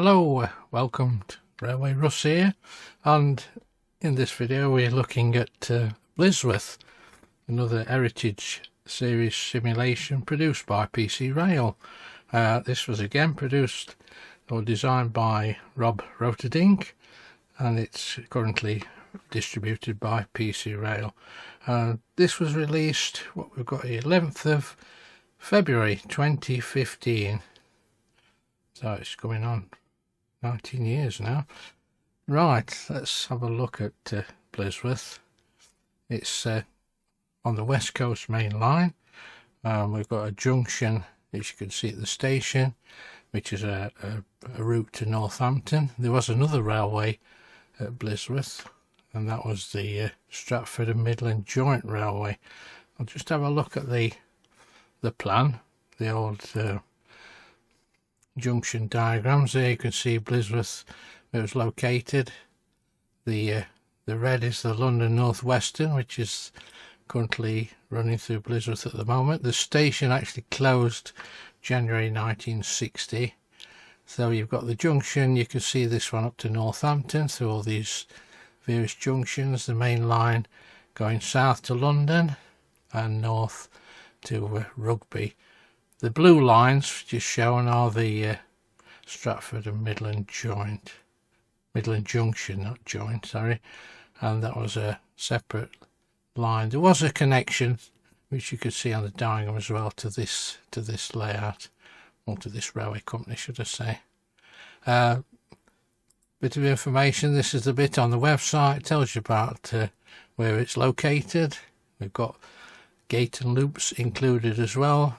Hello, welcome to Railway Russ here, and in this video we're looking at Blisworth, another Heritage Series simulation produced by PC Rail. This was again produced or designed by Rob Roterdink, and it's currently distributed by PC Rail. This was released, what we've got here, 11th of February 2015, so it's going on 19 years now. Right, let's have a look at Blisworth. It's on the West Coast main line. We've got a junction, as you can see at the station, which is a route to Northampton. There was another railway at Blisworth, and that was the Stratford and Midland Joint Railway. I'll just have a look at the plan, the old junction diagrams. There you can see Blisworth, where it was located. The red is the London North Western, which is currently running through Blisworth at the moment. The station actually closed January 1960. So you've got the junction, you can see this one up to Northampton through all these various junctions. The main line going south to London and north to Rugby. The blue lines just shown are the Stratford and Midland Joint. Midland Junction, not joint, sorry. And that was a separate line. There was a connection, which you could see on the diagram as well, to this layout, or to this railway company, should I say. Bit of information. This is the bit on the website. It tells you about where it's located. We've got gate and loops included as well.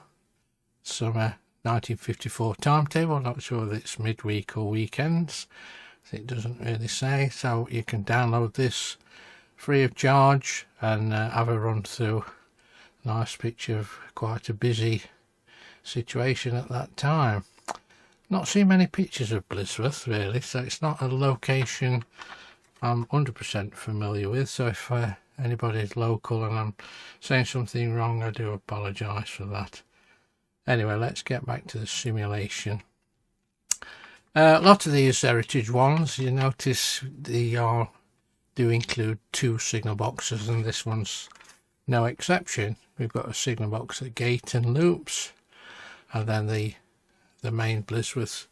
Some 1954 timetable. Not sure whether it's midweek or weekends. It doesn't really say. So you can download this free of charge and have a run through. Nice picture of quite a busy situation at that time. Not seen many pictures of Blisworth really, so it's not a location I'm 100% familiar with. So if anybody's local and I'm saying something wrong, I do apologise for that. Anyway, let's get back to the simulation. A lot of these heritage ones, you notice they do include two signal boxes, and this one's no exception. We've got a signal box at gate and loops, and then the main Blisworth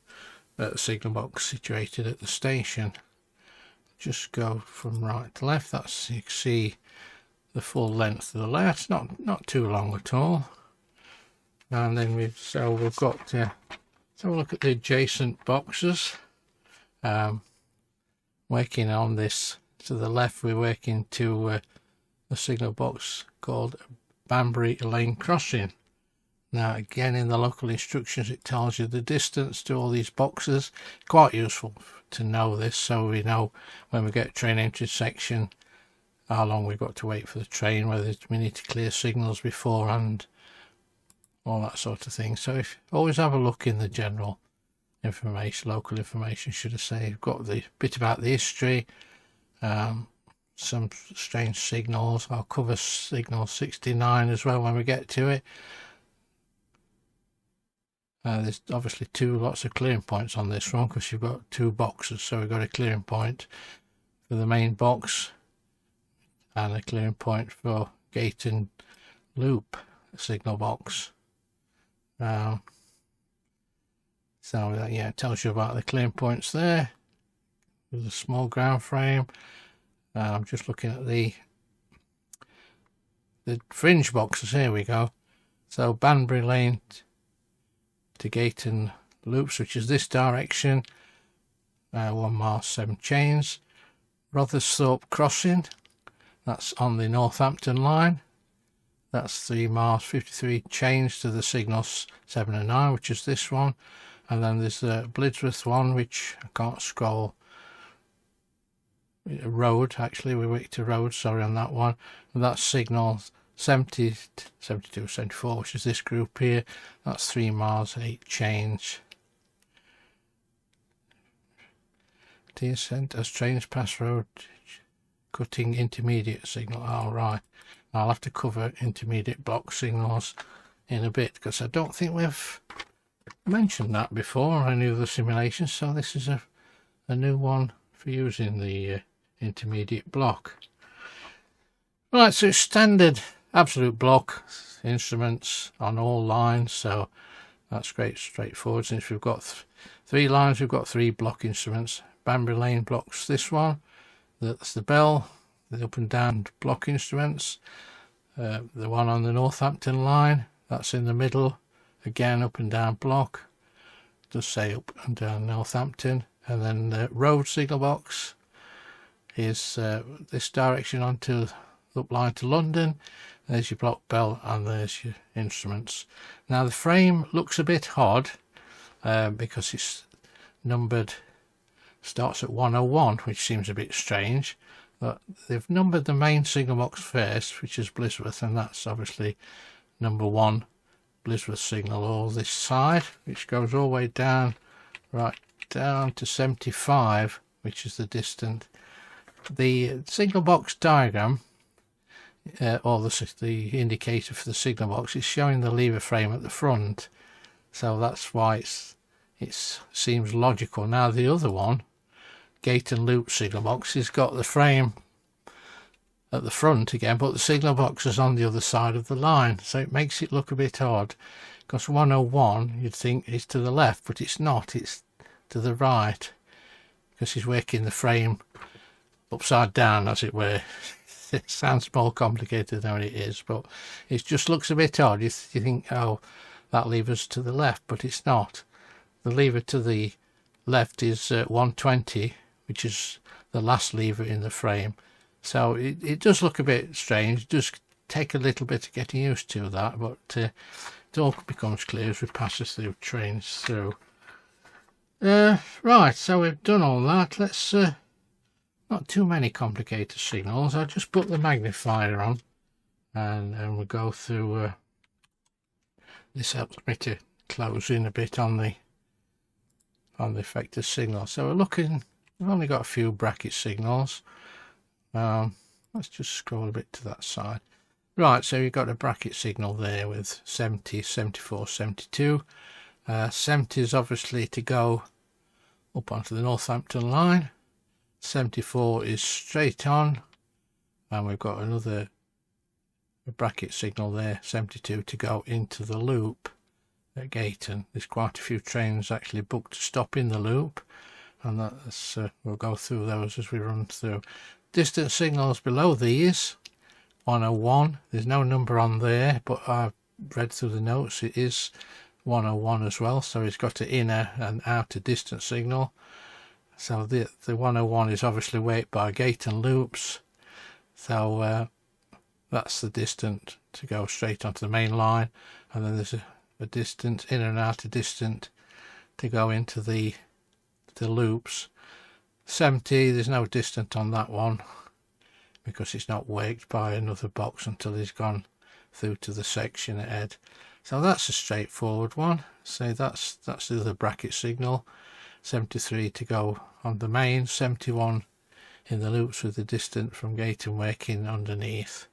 signal box situated at the station. Just go from right to left. That's, you can see the full length of the layout. It's not too long at all. And then we've got let's have a look at the adjacent boxes. Working on this to the left, we're working to a signal box called Banbury Lane Crossing. Now again, in the local instructions it tells you the distance to all these boxes. Quite useful to know this, so we know when we get a train intersection how long we've got to wait for the train, whether we need to clear signals beforehand, all that sort of thing. So always have a look in the general information, local information should I say. You've got the bit about the history, some strange signals. I'll cover signal 69 as well when we get to it. There's obviously lots of clearing points on this one because you've got two boxes, so we've got a clearing point for the main box and a clearing point for gate and loop signal box. So that, yeah, it tells you about the clearing points there with a small ground frame. I'm just looking at the fringe boxes. Here we go. So Banbury Lane to gate and loops, which is this direction, 1 mile 7 chains. Rothersthorpe Crossing, that's on the Northampton line. That's 3 miles 53 chains to the signals 7 and 9, which is this one. And then there's the Blisworth one, which I can't scroll. Road, actually, we went to road, sorry, on that one. And that's signal 70, 72, 74, which is this group here. That's 3 miles 8 chains. Dear sent as trains pass road, cutting intermediate signal. All right. I'll have to cover intermediate block signals in a bit because I don't think we've mentioned that before on any of the simulations, so this is a new one for using the intermediate block. Right, so it's standard absolute block instruments on all lines, so that's great, straightforward. Since we've got 3 lines, we've got 3 block instruments. Banbury Lane blocks this one, that's the bell, the up and down block instruments. The one on the Northampton line, that's in the middle, again up and down block, does say up and down Northampton. And then the road signal box is this direction onto up line to London. There's your block bell and there's your instruments. Now the frame looks a bit odd because it's numbered, starts at 101, which seems a bit strange, but they've numbered the main signal box first, which is Blisworth, and that's obviously number 1 Blisworth signal, all this side, which goes all the way down, right down to 75, which is the distant. The signal box diagram, or the indicator for the signal box, is showing the lever frame at the front, so that's why it seems logical. Now the other one, gate and loop signal box, has got the frame at the front again, but the signal box is on the other side of the line, so it makes it look a bit odd, because 101 you'd think is to the left, but it's not, it's to the right, because he's working the frame upside down, as it were. It sounds more complicated than it is, but it just looks a bit odd. You think, oh, that lever's to the left, but it's not. The lever to the left is 120, which is the last lever in the frame. So it does look a bit strange. It does take a little bit of getting used to that, but it all becomes clear as we pass through trains through. Right, so we've done all that. Let's not too many complicated signals. I'll just put the magnifier on and we'll go through. This helps me to close in a bit on the effective signal. So we're looking, we've only got a few bracket signals. Let's just scroll a bit to that side. Right, so you've got a bracket signal there with 70, 74, 72. 70 is obviously to go up onto the Northampton line. 74 is straight on, and we've got another bracket signal there, 72, to go into the loop at Gayton. There's quite a few trains actually booked to stop in the loop, and that's we'll go through those as we run through. Distance signals below these, 101, there's no number on there, but I've read through the notes, it is 101 as well, so it's got an inner and outer distance signal. So the 101 is obviously weight by gate and loops, so that's the distance to go straight onto the main line, and then there's a distance, inner and outer distance, to go into the loops. 70, there's no distance on that one because it's not waked by another box until he's gone through to the section ahead. So that's a straightforward one. So that's the other bracket signal. 73 to go on the main, 71 in the loops with the distance from gate and waking underneath.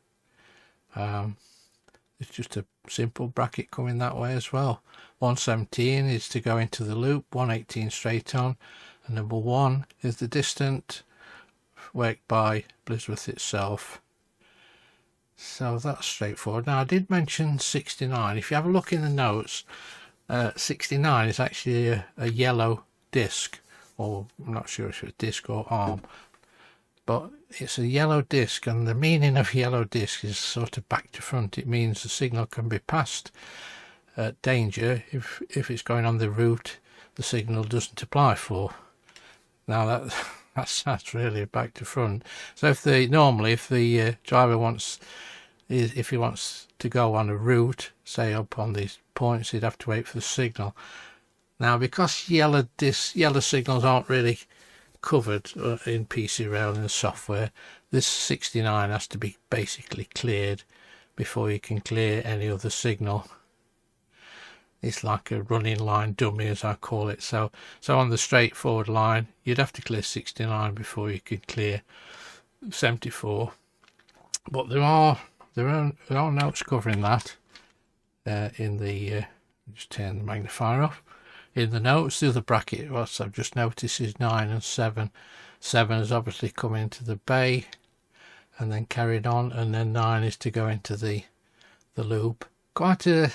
It's just a simple bracket coming that way as well. 117 is to go into the loop, 118 straight on, and number 1 is the distance waked by Blisworth itself. So that's straightforward. Now I did mention 69. If you have a look in the notes, 69 is actually a yellow disc, or I'm not sure if it's a disc or arm, but it's a yellow disc, and the meaning of yellow disc is sort of back to front. It means the signal can be passed at danger if it's going on the route the signal doesn't apply for. Now that's really back to front. So if the driver wants, if he wants to go on a route, say up on these points, he'd have to wait for the signal. Now because yellow signals aren't really covered in PC Rail and software, this 69 has to be basically cleared before you can clear any other signal. It's like a running line dummy, as I call it. So on the straightforward line, you'd have to clear 69 before you could clear 74. But there are notes covering that in the just turn the magnifier off. in the notes. The other bracket, what I've just noticed, is 9 and 7. 7 has obviously come into the bay and then carried on, and then 9 is to go into the loop. Quite a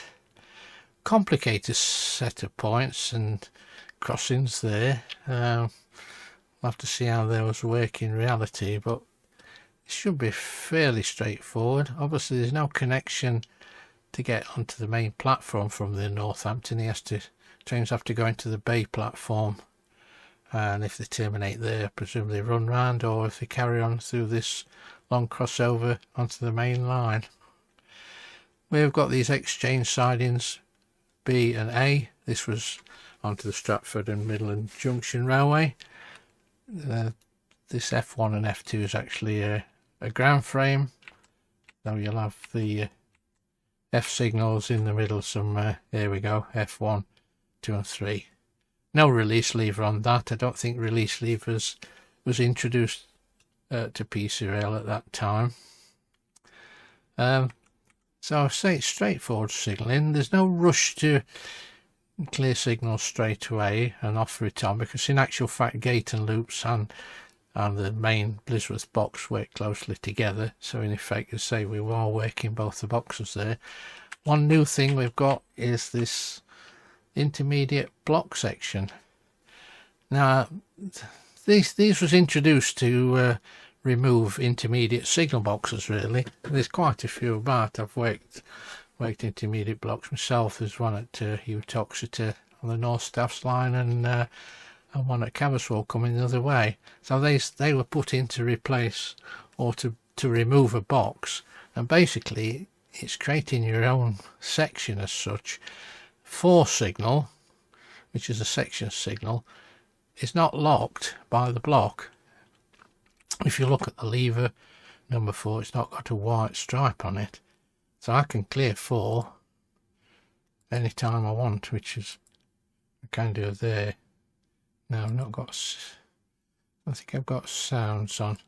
complicated set of points and crossings there. We'll have to see how those work in reality, but it should be fairly straightforward. Obviously there's no connection to get onto the main platform from the Northampton. Trains have to go into the bay platform, and if they terminate there, presumably run round, or if they carry on through this long crossover onto the main line. We've got these exchange sidings B and A. This was onto the Stratford and Midland Junction Railway. This F1 and F2 is actually a ground frame, so you'll have the F signals in the middle somewhere. There we go, F1, 2 and 3. No release lever on that. I don't think release levers was introduced to PC Rail at that time. So I'll say it's straightforward signalling. There's no rush to clear signals straight away and offer it on, because in actual fact gate and loops and the main Blisworth box work closely together. So in effect, you say we are working both the boxes there. One new thing we've got is this intermediate block section. Now these was introduced to remove intermediate signal boxes. Really, there's quite a few about. I've worked intermediate blocks myself. There's one at Uttoxeter on the North Staffs line, and one at Caverswell coming the other way. So they were put in to replace or to remove a box, and basically it's creating your own section as such. 4 signal, which is a section signal, is not locked by the block. If you look at the lever number 4, it's not got a white stripe on it, so I can clear 4 anytime I want, which is I can do there. Now I've not got, I think I've got sounds on.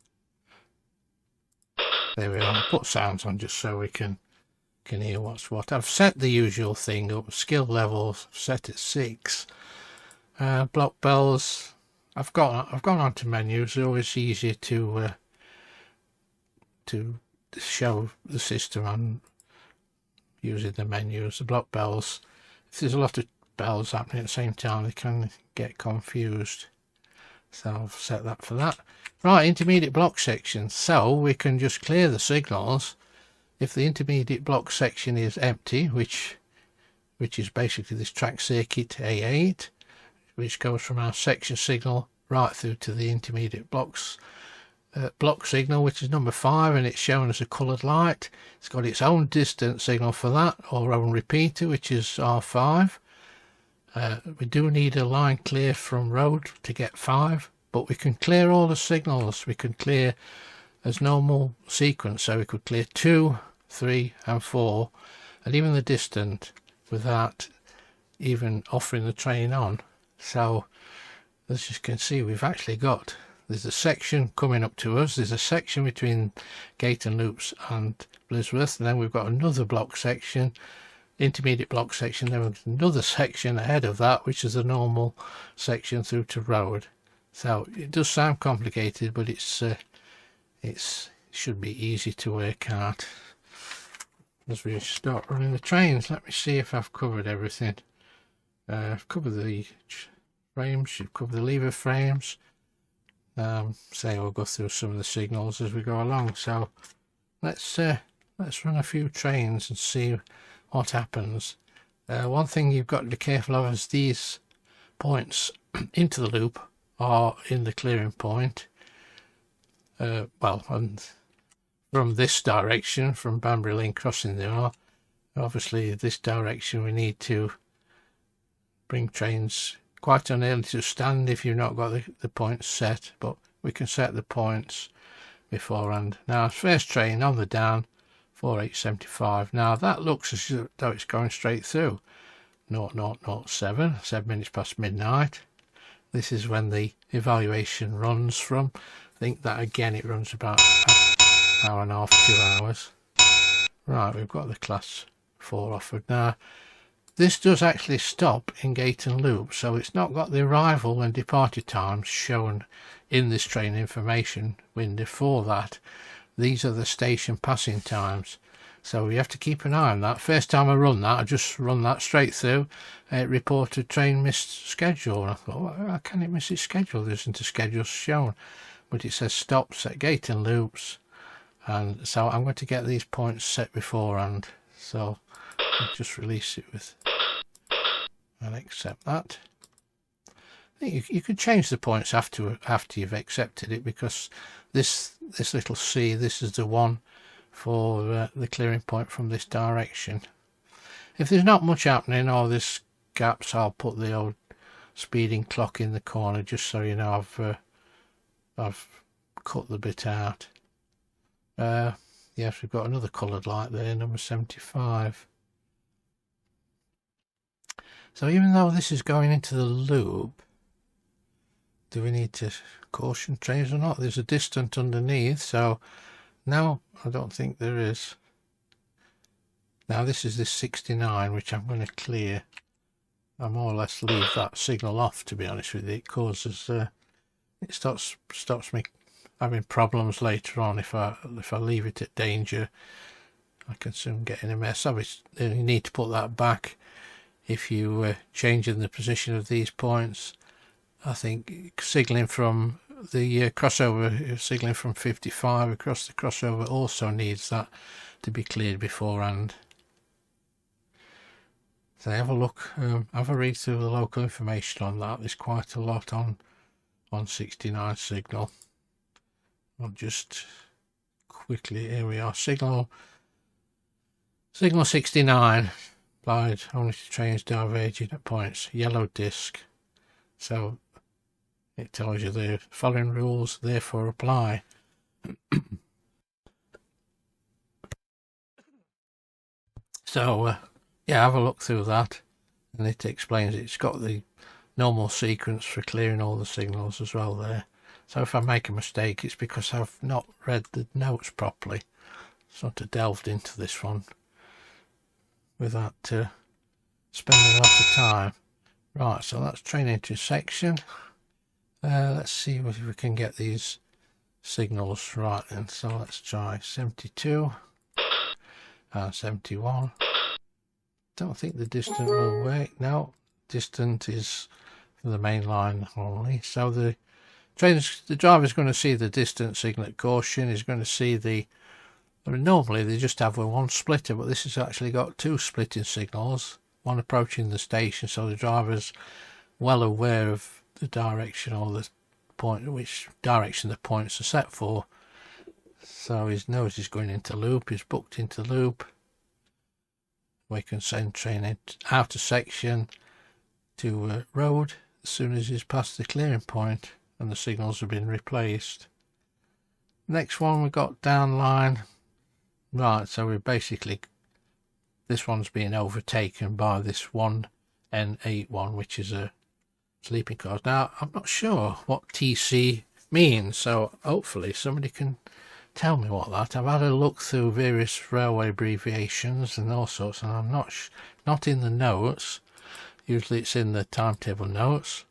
There we are. I'll put sounds on just so we can hear what's what. I've set the usual thing up, skill levels set at 6. Block bells, I've gone on to menus. They're always easier to show the system on using the menus. The block bells, if there's a lot of bells happening at the same time, they can get confused, so I've set that for that. Right, intermediate block section, so we can just clear the signals if the intermediate block section is empty, which is basically this track circuit A8, which goes from our section signal right through to the intermediate blocks block signal, which is number 5, and it's shown as a coloured light. It's got its own distance signal for that, or own repeater, which is R5. We do need a line clear from road to get 5, but we can clear all the signals. We can clear as normal sequence, so we could clear 2, 3 and 4, and even the distant, without even offering the train on. So as you can see, we've actually got, there's a section coming up to us, there's a section between Gate and Loops and Blisworth, and then we've got another block section, intermediate block section, then another section ahead of that, which is a normal section through to road. So it does sound complicated, but it should be easy to work out as we start running the trains. Let me see if I've covered everything. I've covered the frames, you've covered the lever frames. Say we'll go through some of the signals as we go along. So let's run a few trains and see what happens. One thing you've got to be careful of is these points into the loop are in the clearing point. Well, and from this direction, from Banbury Lane crossing, there are obviously this direction. We need to bring trains quite early to stand if you've not got the points set, but we can set the points beforehand. Now, first train on the down, 4875. Now that looks as though it's going straight through. 0007, 7 minutes past midnight. This is when the evaluation runs from. I think that again it runs about an hour and a half, 2 hours. Right, we've got the class 4 offered. Now this does actually stop in gate and loop, so it's not got the arrival and departure times shown in this train information window for that. These are the station passing times, so you have to keep an eye on that. First time I run that, I just run that straight through. It reported train missed schedule, and I thought, well, how can it miss its schedule? There isn't a schedule shown, but it says stops at gate and loops, and so I'm going to get these points set beforehand. So I'll just release it with and accept that. You could change the points after you've accepted it, because this little C, this is the one for the clearing point from this direction. If there's not much happening or there's gaps, I'll put the old speeding clock in the corner, just so you know I've cut the bit out. Yes, we've got another coloured light there, number 75. So even though this is going into the loop, do we need to caution trains or not? There's a distant underneath, so no, I don't think there is. Now this is this 69, which I'm going to clear. I more or less leave that signal off, to be honest with you. It causes it stops me having problems later on. If I leave it at danger, I can soon get in a mess. Obviously you need to put that back if you changing the position of these points. I think signalling from the crossover, signalling from 55 across the crossover also needs that to be cleared beforehand. So have a look, have a read through the local information on that. There's quite a lot on 69 signal. I'll just quickly, here we are, signal 69 applied only to trains diverging at points, yellow disc. So it tells you the following rules therefore apply. So yeah, have a look through that, and it explains it's got the normal sequence for clearing all the signals as well there. So if I make a mistake, it's because I've not read the notes properly. Sort of delved into this one without spending a lot of time. Right, so that's train intersection. Let's see if we can get these signals right then. So let's try 72 and 71. Don't think the distant will work. No, distant is for the main line only. So the driver's going to see the distant signal at caution. He's going to see normally they just have one splitter, but this has actually got two splitting signals, one approaching the station, so the driver's well aware of the direction or the point, which direction the points are set for. So he knows he's going into loop, he's booked into loop. We can send train out of section to road as soon as he's past the clearing point and the signals have been replaced. Next one we got down line. Right, so we're basically, this one's being overtaken by this 1N81, which is a sleeping car. Now I'm not sure what TC means, so hopefully somebody can tell me what that. I've had a look through various railway abbreviations and all sorts, and I'm not in the notes. Usually it's in the timetable notes,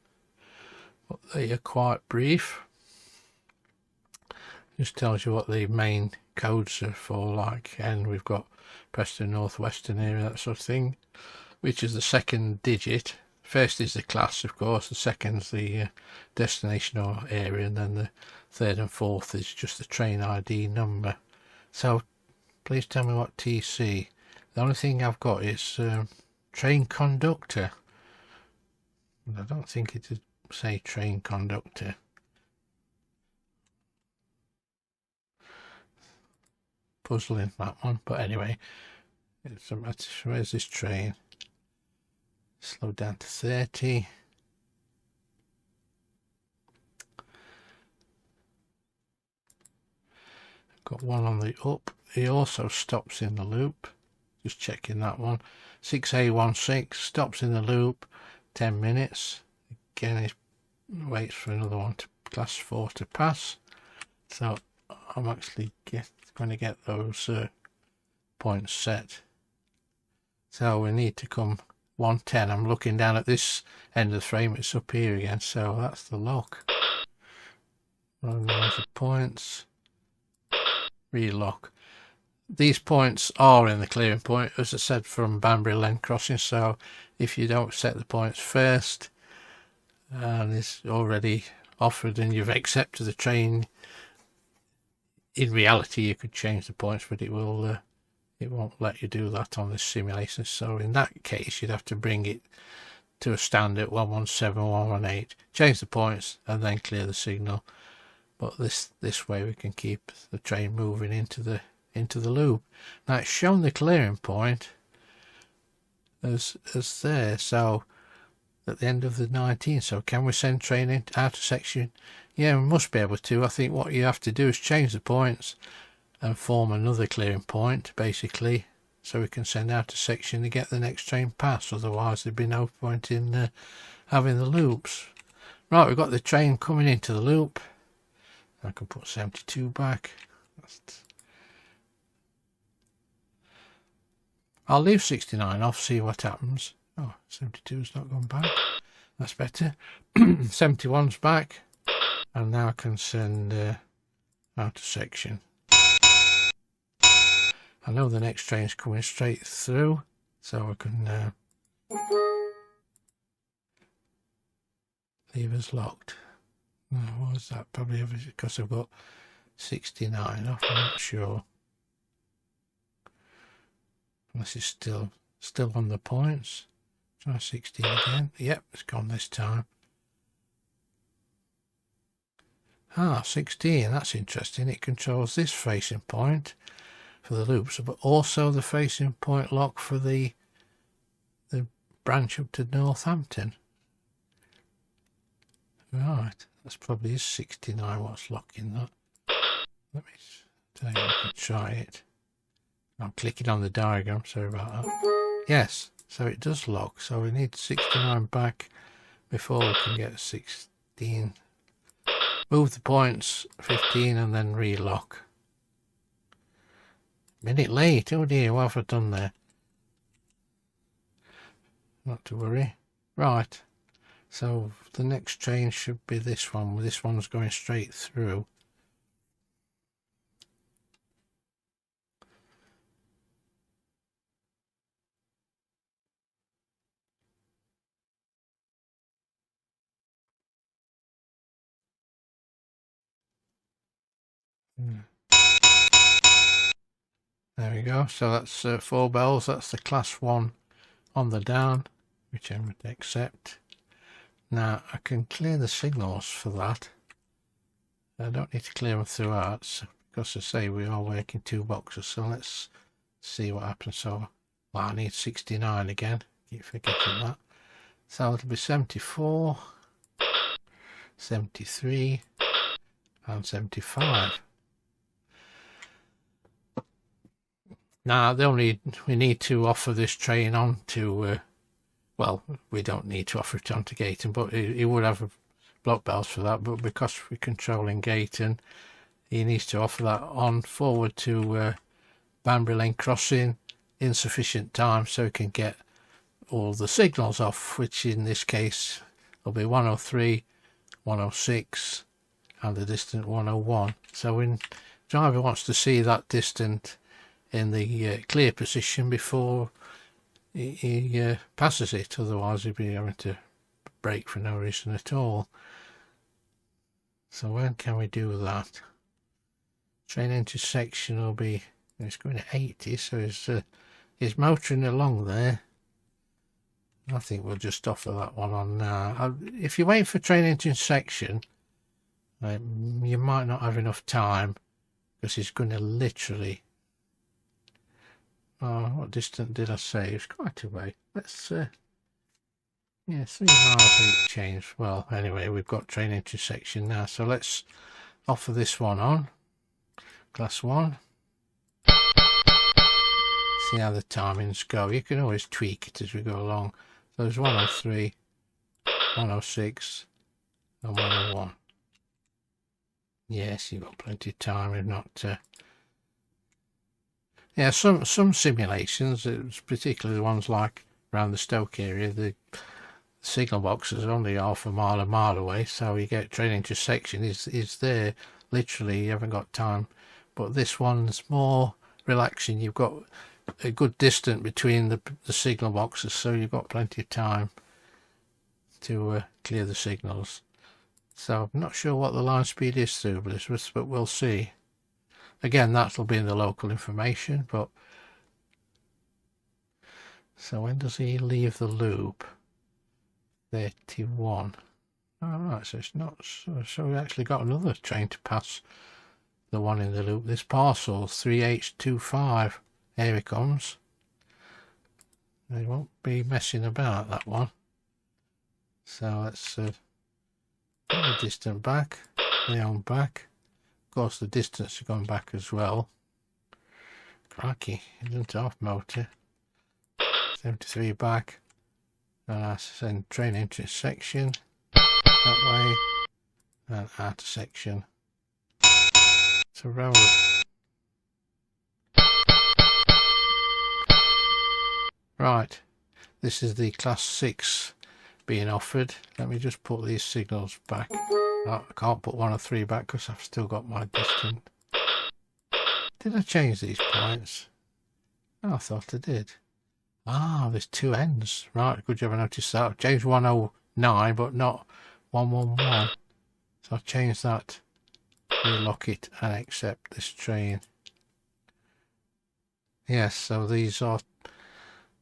but they are quite brief. Just tells you what the main codes are for, like N, we've got Preston North Western area, that sort of thing, which is the second digit. First is the class, of course, the second's the destination or area, and then the third and fourth is just the train ID number. So please tell me what TC. The only thing I've got is train conductor. I don't think it would say train conductor. Puzzling, that one, but anyway, it's a matter. Where's this train? Slow down to 30. Got one on the up. He also stops in the loop. Just checking that one. 6A16 stops in the loop. 10 minutes. Again, he waits for another one to class 4 to pass. So I'm actually going to get those points set. So we need to come 110. I'm looking down at this end of the frame, it's up here again, so that's the lock. Randomize the points, relock. These points are in the clearing point, as I said, from Banbury Lane Crossing, so if you don't set the points first and it's already offered and you've accepted the train, in reality you could change the points, but it won't let you do that on this simulation. So in that case you'd have to bring it to a stand at 117, 118, change the points and then clear the signal. But this way we can keep the train moving into the loop. Now it's shown the clearing point as there, so at the end of the 19. So can we send train into outer section? Yeah, we must be able to. I think what you have to do is change the points and form another clearing point, basically, so we can send out a section to get the next train past. Otherwise there'd be no point in having the loops. Right, we've got the train coming into the loop. I can put 72 back. I'll leave 69 off, see what happens. Oh, 72's not gone back. That's better. 71's back. And now I can send out a section. I know the next train's coming straight through, so I can leave us locked. What was that? Probably because I've got 69 off, I'm not sure. Unless it's still on the points. Try 16 again. Yep, it's gone this time. 16, that's interesting. It controls this facing point for the loops, but also the facing point lock for the branch up to Northampton. Right, that's probably 69 what's locking that. Let me tell you, I can try it. I'm clicking on the diagram, sorry about that. Yes, so it does lock, so we need 69 back before we can get 16. Move the points, 15, and then relock. Minute late, oh dear, what have I done there? Not to worry. Right, so the next train should be this one. This one's going straight through. There we go, so that's 4 bells. That's the class 1 on the down, which I would accept. Now I can clear the signals for that. I don't need to clear them throughout, because I say we are working 2 boxes, so let's see what happens. So well, I need 69 again, keep forgetting that. So it'll be 74, 73 and 75. Now we need to offer this train on to well, we don't need to offer it onto Gayton, but he would have block bells for that, but because we're controlling Gayton, he needs to offer that on forward to Banbury Lane Crossing in sufficient time so he can get all the signals off, which in this case will be 103, 106 and the distant 101. So when driver wants to see that distant in the clear position before he passes it, otherwise he'd be having to brake for no reason at all. So when can we do that? Train intersection will be, it's going at 80, so he's motoring along there. I think we'll just offer that one on now. If you wait for train intersection, you might not have enough time, because he's going to literally, what distance did I say? It's quite a way. Let's yeah, 3 miles each change. Well, anyway, we've got train intersection now, so let's offer this one on. Class 1. See how the timings go. You can always tweak it as we go along. So there's 103, 106 and 101. Yes, you've got plenty of time, if not yeah, some simulations, particularly the ones like around the Stoke area, the signal box is only half a mile away, so you get train intersection is there literally. You haven't got time, but this one's more relaxing. You've got a good distance between the signal boxes, so you've got plenty of time to clear the signals. So I'm not sure what the line speed is through Blisworth, but we'll see. Again, that'll be in the local information. But so when does he leave the loop? 31. All right, so it's not so we actually got another train to pass the one in the loop. This parcel 3H25, here he comes. They won't be messing about, that one. So let's put the distance back, they're on back. Of course the distance has gone back as well. Crikey, it isn't half motor. 73 back. Send train intersection that way, and out of section. It's a road. Right, this is the class 6 being offered. Let me just put these signals back. I can't put 1 or 3 back because I've still got my distance. Did I change these points? Oh, I thought I did. Ah, there's 2 ends. Right, good job I noticed that. I've changed 109 but not 111. So I'll change that, relock it and accept this train. Yes, so these are,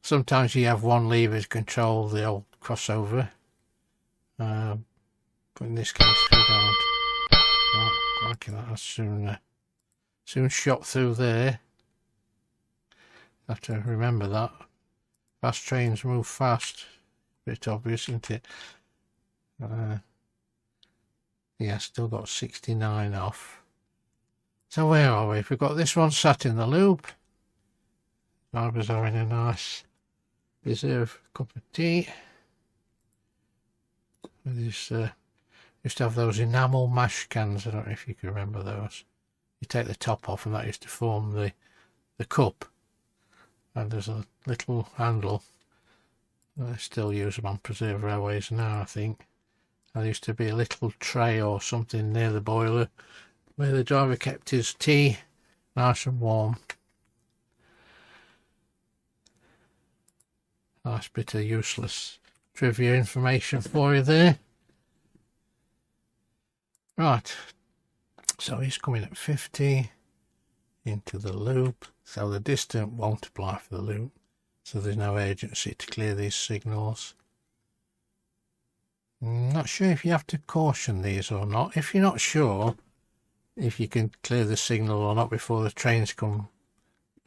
sometimes you have one lever to control the old crossover. But in this case we don't. Right, crikey, that'll soon shot through there. Have to remember that. Fast trains move fast. Bit obvious, isn't it? Yeah, still got 69 off. So where are we? We've got this one sat in the loop. Drivers are in a nice reserve cup of tea. This used to have those enamel mash cans. I don't know if you can remember those. You take the top off and that used to form the cup. And there's a little handle. I still use them on preserve railways now, I think. There used to be a little tray or something near the boiler where the driver kept his tea nice and warm. Nice bit of useless trivia information for you there. Right, so he's coming at 50 into the loop. So the distance won't apply for the loop, so there's no urgency to clear these signals. I'm not sure if you have to caution these or not. If you're not sure if you can clear the signal or not before the trains come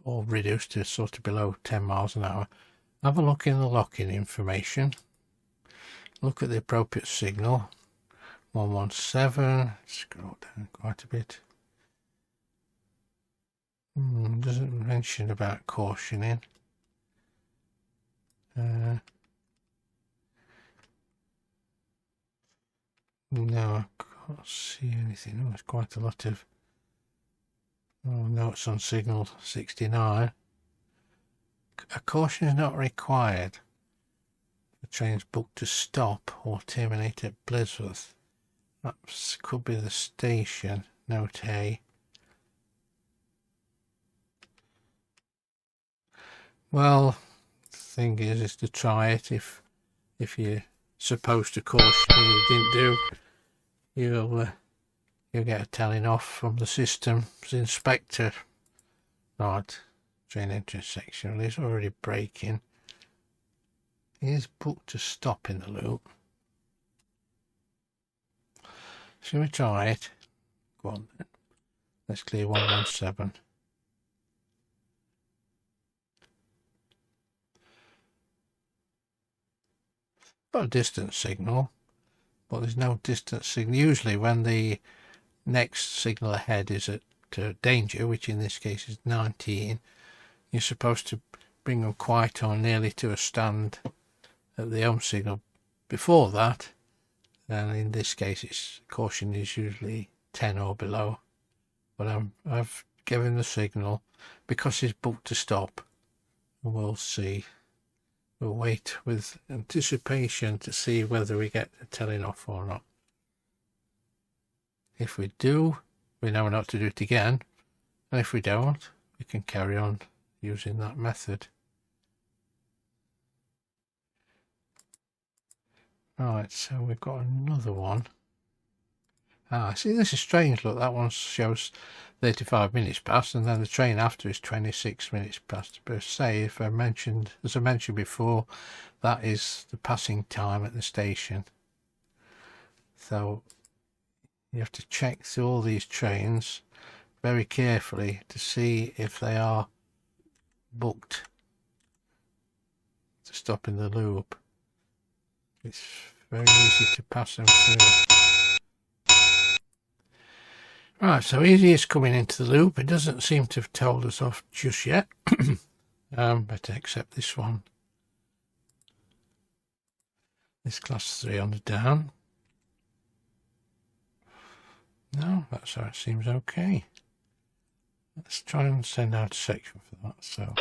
or reduced to sort of below 10 miles an hour, have a look in the locking information. Look at the appropriate signal. 117, scroll down quite a bit. Doesn't mention about cautioning. No, I can't see anything. Oh, there's quite a lot of notes on signal 69. A caution is not required. The train's booked to stop or terminate at Blisworth. That could be the station. Note A. Well, the thing is to try it. If you're supposed to caution and you didn't do, you'll get a telling off from the system's inspector. Right, train intersection. Well, he's already braking. He is booked to stop in the loop. Shall we try it? Go on then. Let's clear 117. Got a distance signal, but there's no distance signal. Usually when the next signal ahead is at danger, which in this case is 19, you're supposed to bring them quite or nearly to a stand at the home signal. Before that, and in this case its caution is usually 10 or below, but I've given the signal because he's booked to stop, and we'll see we'll wait with anticipation to see whether we get the telling off or not. If we do, we know not to do it again, and if we don't, we can carry on using that method. Right, so we've got another one. See, this is strange. Look, that one shows 35 minutes past, and then the train after is 26 minutes past. But say, as I mentioned before, that is the passing time at the station. So you have to check through all these trains very carefully to see if they are booked to stop in the loop. It's very easy to pass them through. Right, so easy is coming into the loop. It doesn't seem to have told us off just yet. Better accept this one. This class 3 on the down. No, that's how it seems okay. Let's try and send out a section for that. So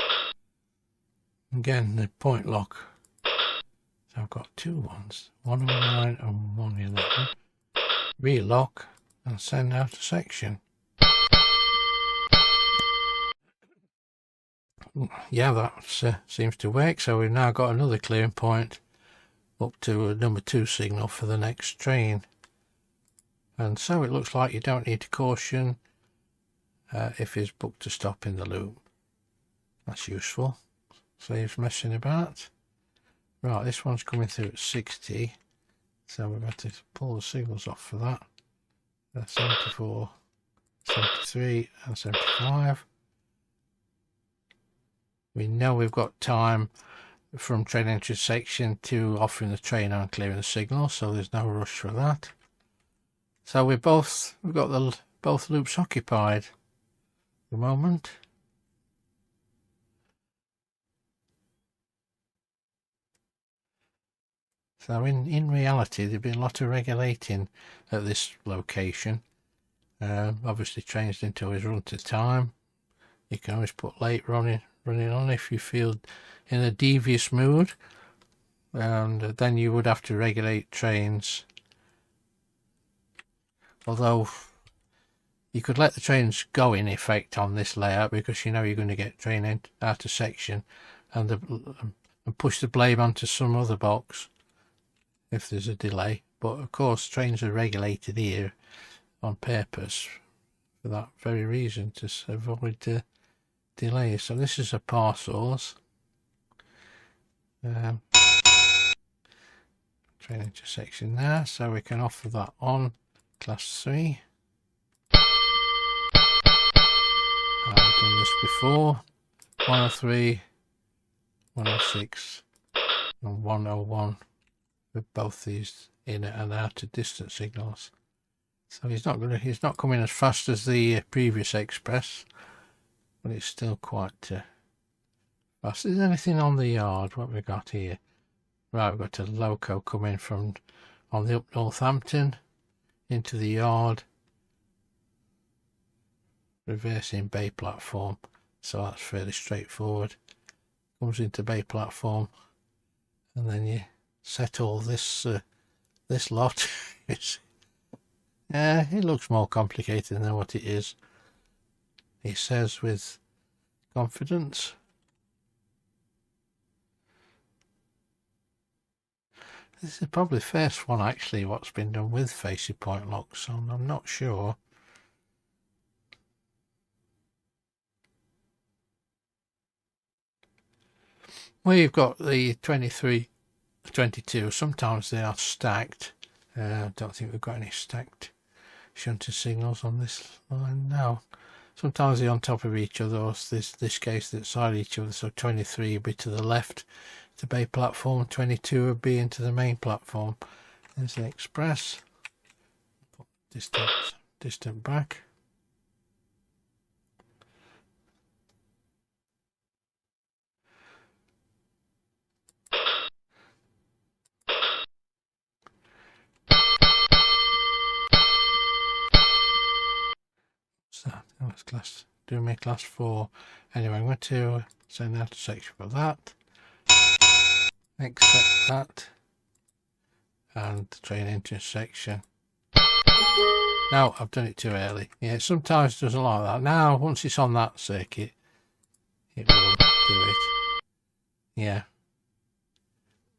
again, the point lock. So I've got two ones, 109 and 111. Relock and send out a section. Yeah, that seems to work. So we've now got another clearing point up to a number 2 signal for the next train. And so it looks like you don't need to caution if it's booked to stop in the loop. That's useful. Saves messing about. Right, this one's coming through at 60. So we've got to pull the signals off for that. 74, 73 and 75. We know we've got time from train entry section to offering the train and clearing the signal, so there's no rush for that. So we've got both loops occupied at the moment. So in reality, there'd been a lot of regulating at this location. Obviously, trains didn't always run to time. You can always put late running on if you feel in a devious mood, and then you would have to regulate trains. Although you could let the trains go in effect on this layout, because you know you're going to get train out of section and push the blame onto some other box if there's a delay. But of course trains are regulated here on purpose for that very reason, to avoid delays. So this is a parcels train intersection there, so we can offer that on class 3. I've done this before. 103, 106 and 101 with both these in and out of distance signals. So he's not coming as fast as the previous express, but it's still quite fast. Is there anything on the yard? What have we got here? Right, we've got a loco coming from on the up Northampton into the yard, reversing bay platform, so that's fairly straightforward. Comes into bay platform, and then you set all this this lot. It looks more complicated than what it is, he says with confidence. This is probably the first one actually what's been done with facing point locks, so I'm not sure. Well, you've got the 23, 22. Sometimes they are stacked. I don't think we've got any stacked shunted signals on this line now. Sometimes they're on top of each other, or this case they're side each other. So 23 would be to the left, the bay platform. 22 would be into the main platform. There's the express. Put distant back. So that's do my class 4. Anyway, I'm going to send out a section for that. accept that, and the train intersection. No, I've done it too early. Yeah, sometimes it doesn't like that. Now, once it's on that circuit, it will do it. Yeah.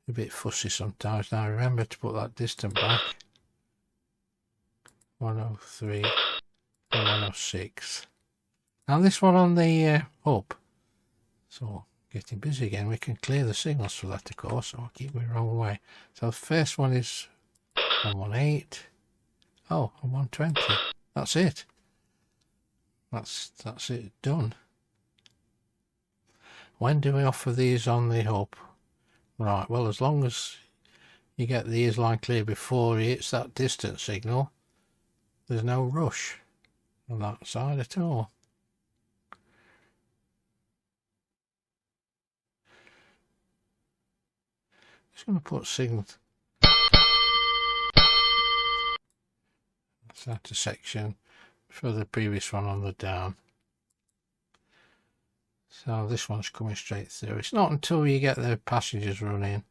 A bit fussy sometimes. Now remember to put that distance back. 103 and 106. Now this one on the hub. So getting busy again. We can clear the signals for that, of course. So I'll keep it the wrong way. So the first one is 118. Oh, 120. That's it. That's it done. When do we offer these on the hub? Right, well, as long as you get the ears line clear before he hits that distance signal, there's no rush on that side at all. Just going to put signals. That's a section for the previous one on the down. So this one's coming straight through. It's not until you get the passengers running.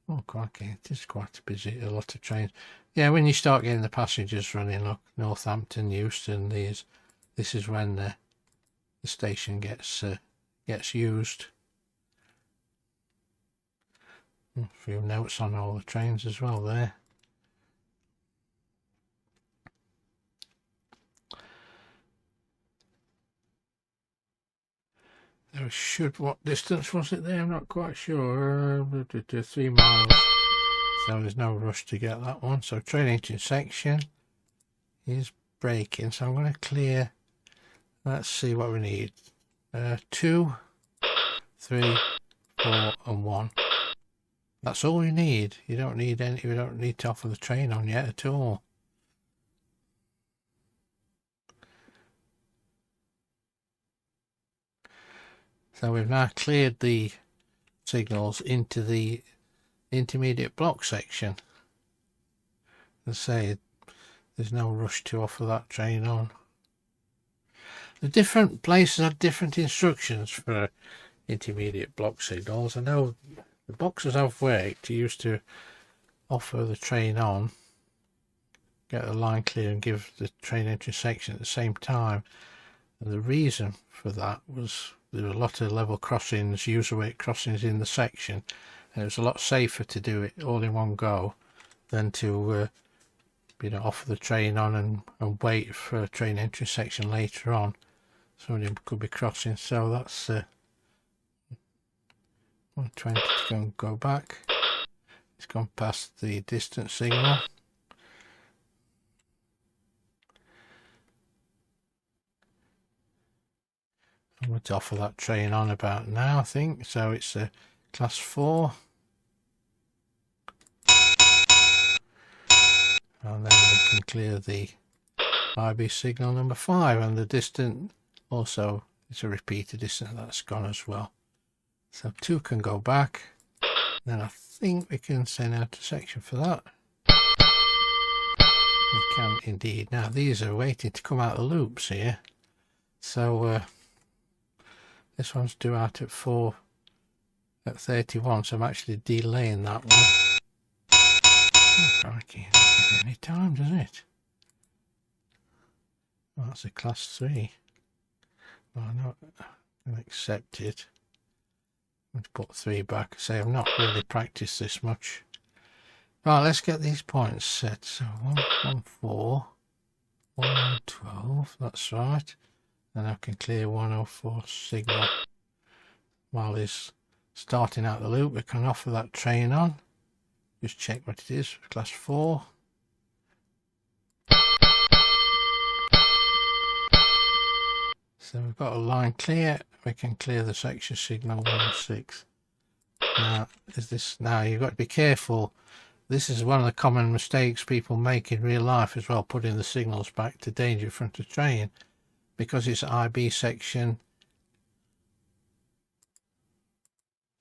Oh, crikey, it is quite busy, a lot of trains. Yeah, when you start getting the passengers running, look, Northampton, Euston, this is when the station gets used. A few notes on all the trains as well there. There should, what distance was it there? I'm not quite sure. 3 miles. So there's no rush to get that one. So train intersection is braking. So I'm going to clear. Let's see what we need. 2, 3, 4, and 1. That's all you need. You don't need any. You don't need to offer the train on yet at all. So we've now cleared the signals into the intermediate block section. As I say, there's no rush to offer that train on. The different places have different instructions for intermediate block signals. I know the boxes I've worked used to offer the train on, get the line clear and give the train intersection at the same time. And the reason for that was there were a lot of level crossings, user weight crossings in the section, and it was a lot safer to do it all in one go than to offer the train on and wait for a train intersection later on. Somebody could be crossing. So that's 120 to go back. It's gone past the distance signal. I'm going to offer that train on about now, I think. So it's a class 4. And then we can clear the IB signal number 5, and the distance also is a repeater distance that's gone as well. So 2 can go back. Then I think we can send out a section for that. We can indeed. Now these are waiting to come out of the loops here. So this one's due out at 4 at 31, so I'm actually delaying that one. Oh, crikey, it doesn't give it any time, does it? Oh, that's a class 3. Well, I'm not going to accept it. I'm going to put 3 back. Say I've not really practiced this much. Right, let's get these points set. So 114, 112, that's right. Then I can clear 104 signal. While he's starting out the loop, we can offer that train on. Just check what it is, class 4. So we've got a line clear. We can clear the section signal 106. Now you've got to be careful. This is one of the common mistakes people make in real life as well, putting the signals back to danger front of train. Because it's IB section.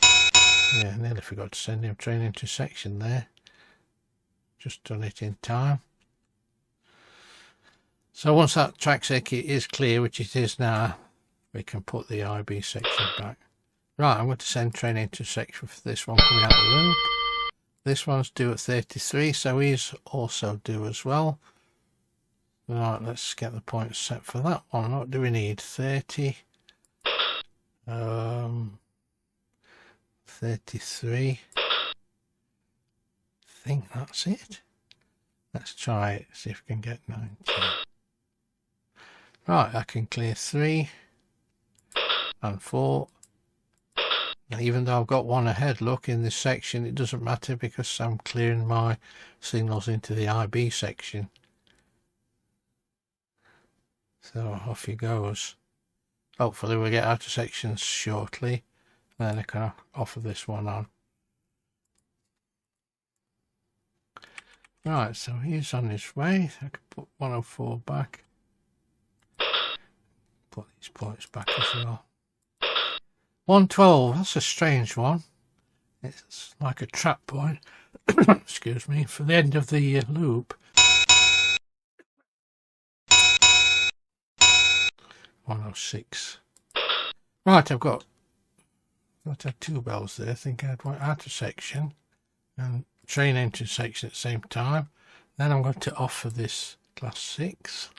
Yeah, nearly forgot to send him train intersection there. Just done it in time. So once that track circuit is clear, which it is now, we can put the IB section back. Right, I'm going to send train into section for this one coming out of the loop. This one's due at 33, so he's also due as well. Right, let's get the points set for that one. What do we need? 30. 33. I think that's it. Let's try it, see if we can get 19. Right, I can clear 3 and 4. And even though I've got one ahead, look, in this section, it doesn't matter because I'm clearing my signals into the IB section. So off he goes. Hopefully we'll get out of sections shortly. Then I can offer this one on. Right, so he's on his way. I can put 104 back. Put these points back as well. 112, that's a strange one. It's like a trap point, excuse me, for the end of the loop. 106. Right, I've got had 2 bells there. I think I had one out of section and train into section at the same time. Then I'm going to offer this class 6.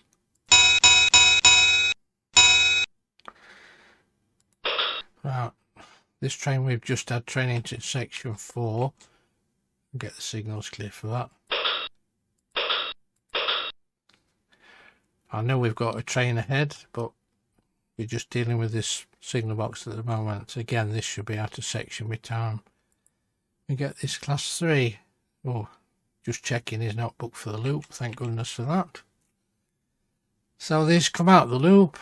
Right, this train we've just had train into section 4. Get the signals clear for that. I know we've got a train ahead, but we're just dealing with this signal box at the moment. Again, this should be out of section by time we get this class 3. Oh, just checking he's not booked for the loop. Thank goodness for that. So these come out of the loop.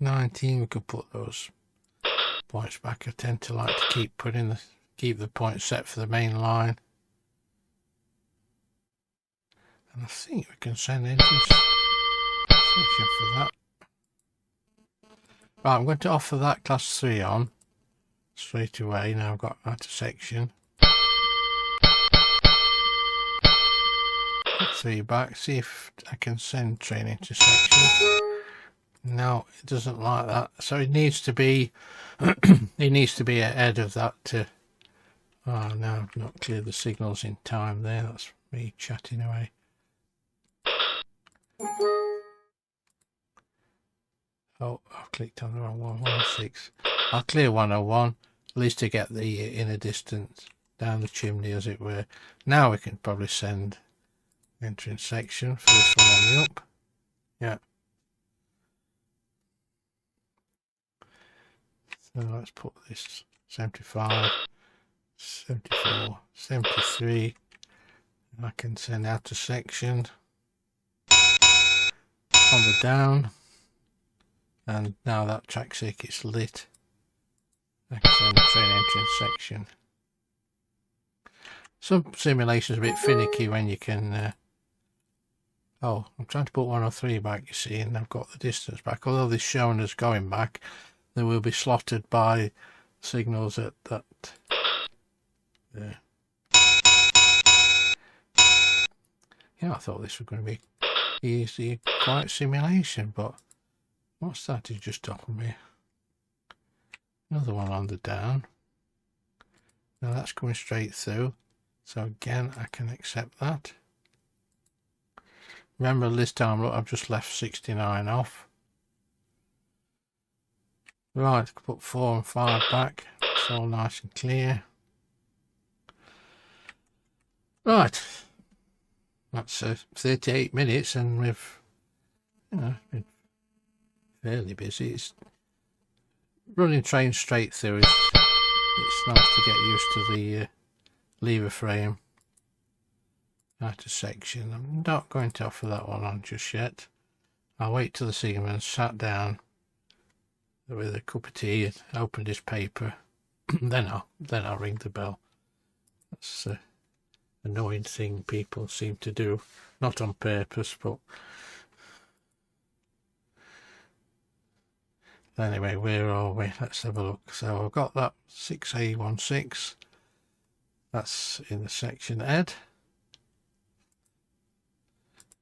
19, we could put those points back. I tend to like to keep the points set for the main line. And I think we can send into section for that. Right, I'm going to offer that class 3 on straight away. Now I've got out of section. Put 3 back, see if I can send train into section. No, it doesn't like that. So it needs to be it needs to be ahead of that. Oh no, I've not cleared the signals in time there. That's me chatting away. Oh, I've clicked on the wrong one. 106. I'll clear 101, at least to get the inner distance down the chimney, as it were. Now we can probably send entering section for this one on the up. Yeah. So let's put this 75, 74, 73. I can send out to section on the down. And now that track circuit's lit, I can send the train entering section. Some simulations are a bit finicky when you can... oh, I'm trying to put 103 back, you see, and I've got the distance back. Although this shown as going back, they will be slotted by signals at that... there. Yeah, I thought this was going to be easy, quiet simulation, but... what's that? Is just off of me. Another one on the down. Now that's coming straight through. So again, I can accept that. Remember this time, look, I've just left 69 off. Right, put 4 and 5 back. It's all nice and clear. Right. That's 38 minutes and we've, you know, been fairly busy. It's running trains straight through. It's nice to get used to the lever frame out of section. I'm not going to offer that one on just yet. I'll wait till the signalman sat down with a cup of tea and opened his paper. then I'll ring the bell. That's an annoying thing people seem to do, not on purpose, but anyway, where are we? Let's have a look. So I've got that 6A16. That's in the section head.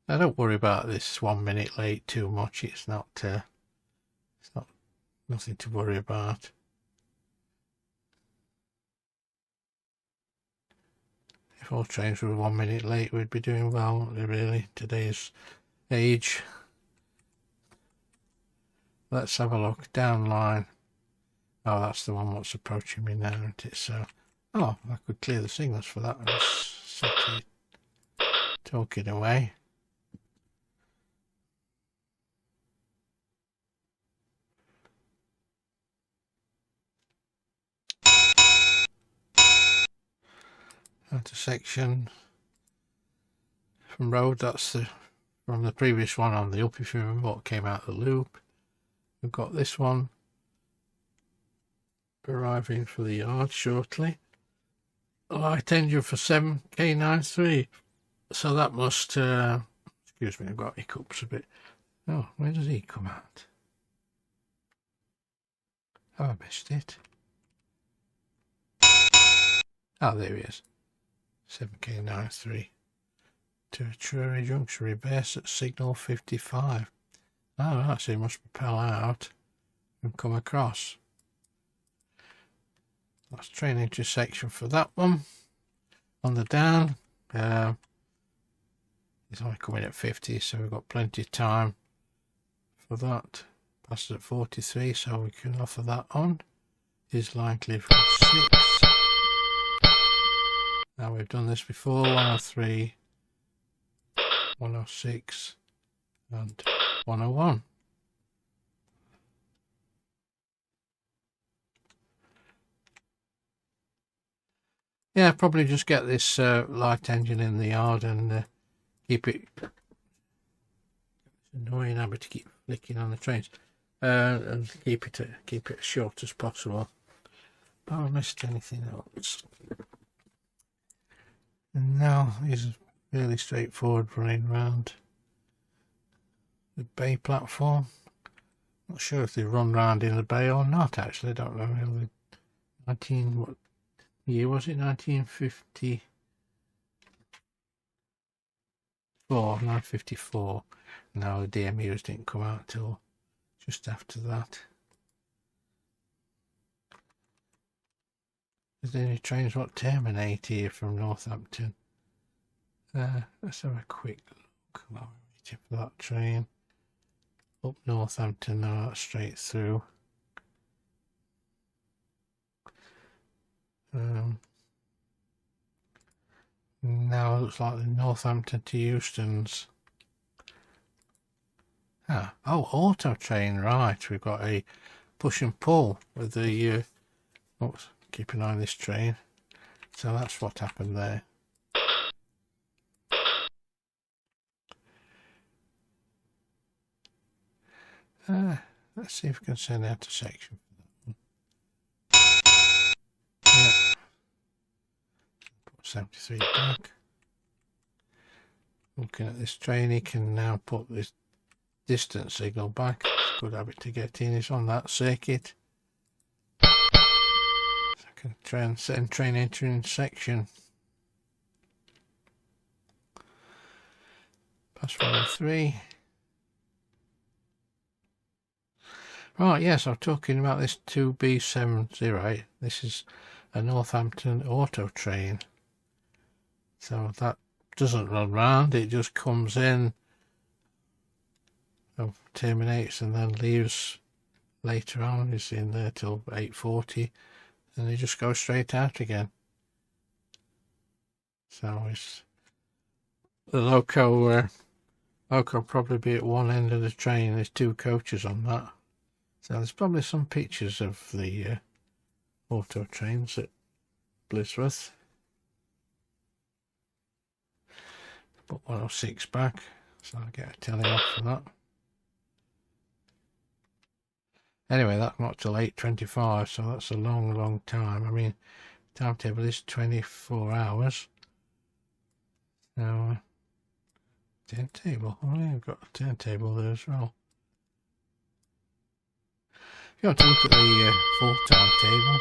Now don't worry about this 1 minute late too much. It's not Nothing to worry about. If all trains were 1 minute late, we'd be doing well, wouldn't we, really, today's age. Let's have a look. Down line. Oh, that's the one that's approaching me now, isn't it? So, oh, I could clear the signals for that. I was sat talking away. Intersection from road, that's from the previous one on the up, if you remember what came out of the loop. We've got this one arriving for the yard shortly. Light engine for 7K93. So that must, excuse me, I've got hiccups a bit. Oh, where does he come out? Oh, I missed it. Oh, there he is. 7K93 to Truro Junction, reverse at signal 55. Oh, right, so he must propel out and come across. That's train intersection for that one. On the down, he's only coming at 50, so we've got plenty of time for that. Passes at 43, so we can offer that on. Is likely for 6. Now we've done this before, 103, 106 and 101. Yeah, probably just get this light engine in the yard and keep it. It's annoying habit to keep flicking on the trains, and keep it as short as possible. Oh, I missed anything else. And now is really straightforward running round the bay platform. Not sure if they run round in the bay or not, actually. I don't know really. What year was it? 1954. No, the DMUs didn't come out till just after that. Is there any trains what terminate here from Northampton? Let's have a quick look while we're waiting for that train. Up Northampton, now that's straight through. Now it looks like the Northampton to Euston's. Oh, auto train, right. We've got a push and pull with the oops, keep an eye on this train. So that's what happened there. Let's see if we can send out a section for that one. Yeah. Put 73 back. Looking at this train, he can now put this distance signal back. It's a good habit to get in. It's on that circuit. Second train entering section. Past 103. Right, yes, I'm talking about this 2B708. This is a Northampton auto train. So that doesn't run round, it just comes in, terminates and then leaves later on. It's in there till 8:40 and they just go straight out again. So it's the loco probably be at one end of the train. There's 2 coaches on that. So there's probably some pictures of the auto trains at Blisworth. Put 106 back, so I'll get a telly off for that. Anyway, that's not till 8:25, so that's a long time. I mean, timetable is 24 hours. So, turntable. Oh, yeah, we've got a turntable there as well. If you want to look at the full timetable,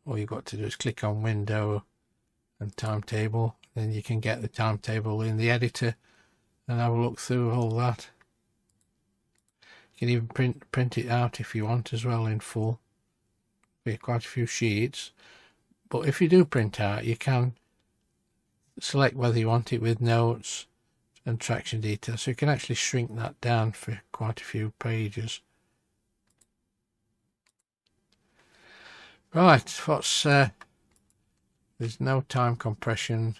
all you've got to do is click on window and timetable, then you can get the timetable in the editor and have a look through all that. You can even print it out if you want as well in full. Be quite a few sheets, but if you do print out, you can select whether you want it with notes and traction details, so you can actually shrink that down for quite a few pages. Right, what's there's no time compression,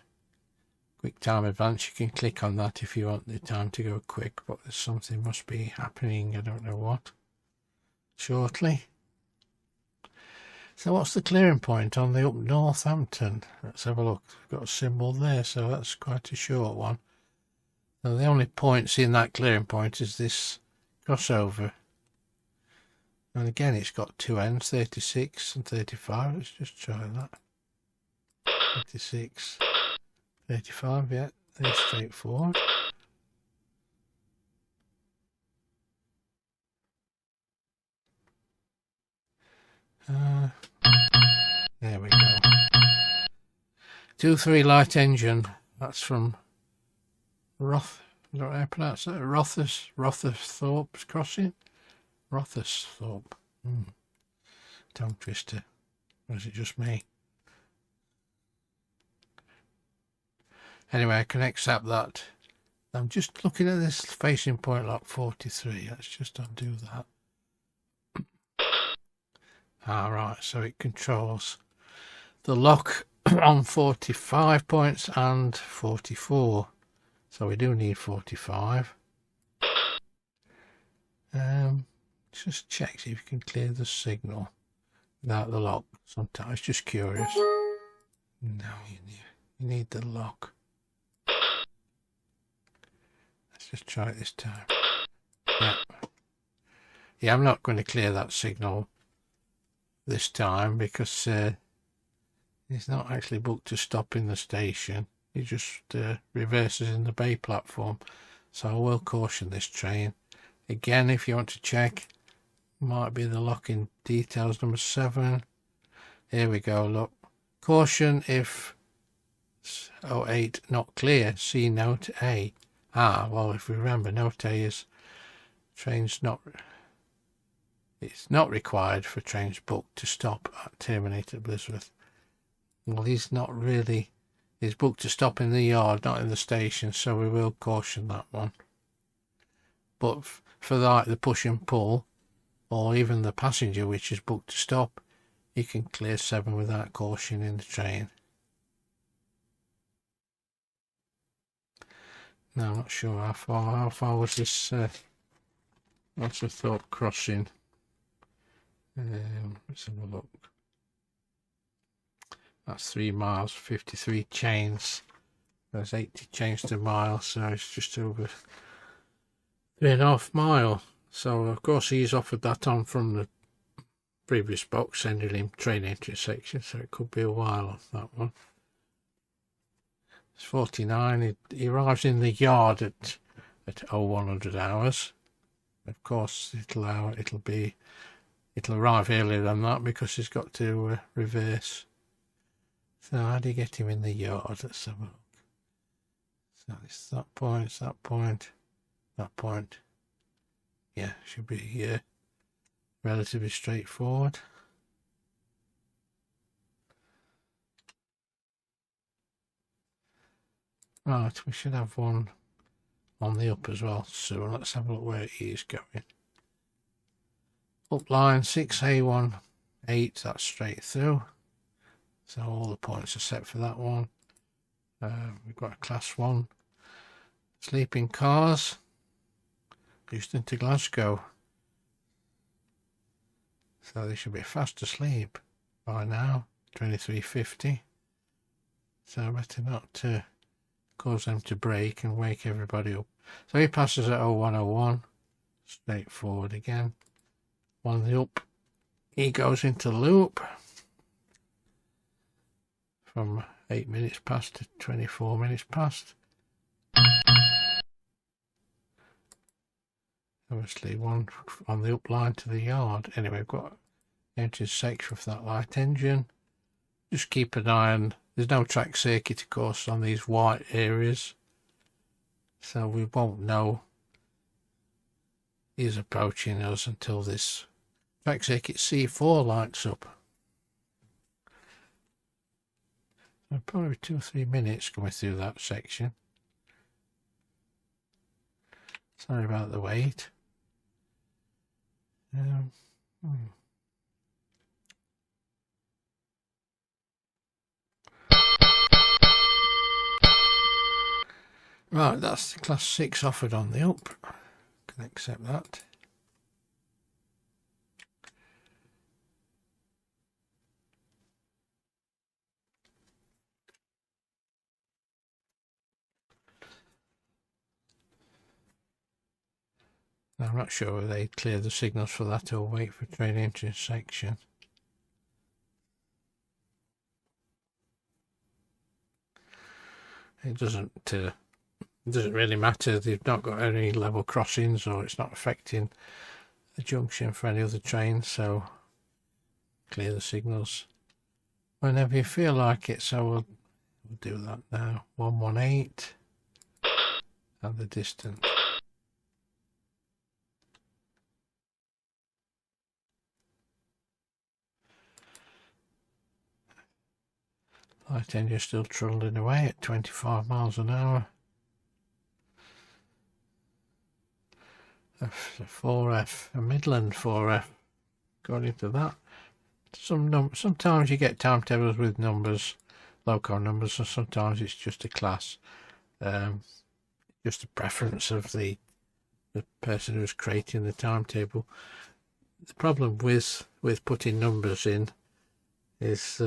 quick time advance. You can click on that if you want the time to go quick, but there's something must be happening, I don't know what, shortly. So what's the clearing point on the up Northampton? Let's have a look. We've got a symbol there, so that's quite a short one. Now the only points in that clearing point is this crossover. And again, it's got two ends, 36 and 35. Let's just try that. 36, 35, yeah, they're straightforward. There we go. 2-3 light engine. That's from Roth. I don't know how to pronounce that. Rotherthorpe's Crossing. Rotherthorpe. Tongue twister. Or is it just me? Anyway, I can accept that. I'm just looking at this facing point lock 43. Let's just undo that. Right, so it controls the lock on 45 points and 44. So we do need 45. Just check see if you can clear the signal without the lock. Sometimes just curious. No, you need the lock. Let's just try it this time. Yeah, I'm not going to clear that signal this time because it's not actually booked to stop in the station. It just reverses in the bay platform. So I will caution this train. Again, if you want to check, might be the locking details number 7. Here we go, look. Caution if 08 not clear, see note A. Well, if we remember, note A is trains not... It's not required for trains booked to stop at terminate at Blisworth. Well, he's not really... He's booked to stop in the yard, not in the station, so we will caution that one. But for the push and pull, or even the passenger which is booked to stop, you can clear 7 without caution in the train. Now, I'm not sure how far was this Rotherthorpe crossing. Let's have a look. That's 3 miles, 53 chains. There's 80 chains to a mile, so it's just over 3.5 miles. So of course he's offered that on from the previous box, sending him train entry section, so it could be a while on that one. It's 49. He arrives in the yard at 0100 hours. Of course it'll arrive earlier than that because he's got to reverse. So how do you get him in the yard? Let's have a look. So it's that point, that point, that point. Yeah, should be relatively straightforward. Right, we should have one on the up as well soon. Let's have a look where he is going. Up line 6A18, that's straight through. So all the points are set for that one. We've got a class 1. Sleeping cars. Houston to Glasgow. So they should be fast asleep by now. 23:50. So better not cause them to break and wake everybody up. So he passes at 0101. Straightforward again. On the up, he goes into loop from 8 minutes past to 24 minutes past. Obviously one on the up line to the yard. Anyway, we've got entrance section for that light engine. Just keep an eye on, there's no track circuit of course on these white areas, so we won't know is approaching us until this track circuit C4 lights up. So probably 2 or 3 minutes going through that section. Sorry about the wait. Right, that's the class 6 offered on the up. Can accept that. I'm not sure whether they clear the signals for that or wait for train intersection. It doesn't really matter. They've not got any level crossings, or it's not affecting the junction for any other trains, so clear the signals whenever you feel like it. So we'll do that now. 118 and the distance. Light engine still trundling away at 25 miles an hour. 4F, a Midland 4F, according to that. Sometimes you get timetables with numbers, local numbers, and sometimes it's just a class. Just a preference of the person who's creating the timetable. The problem with putting numbers in is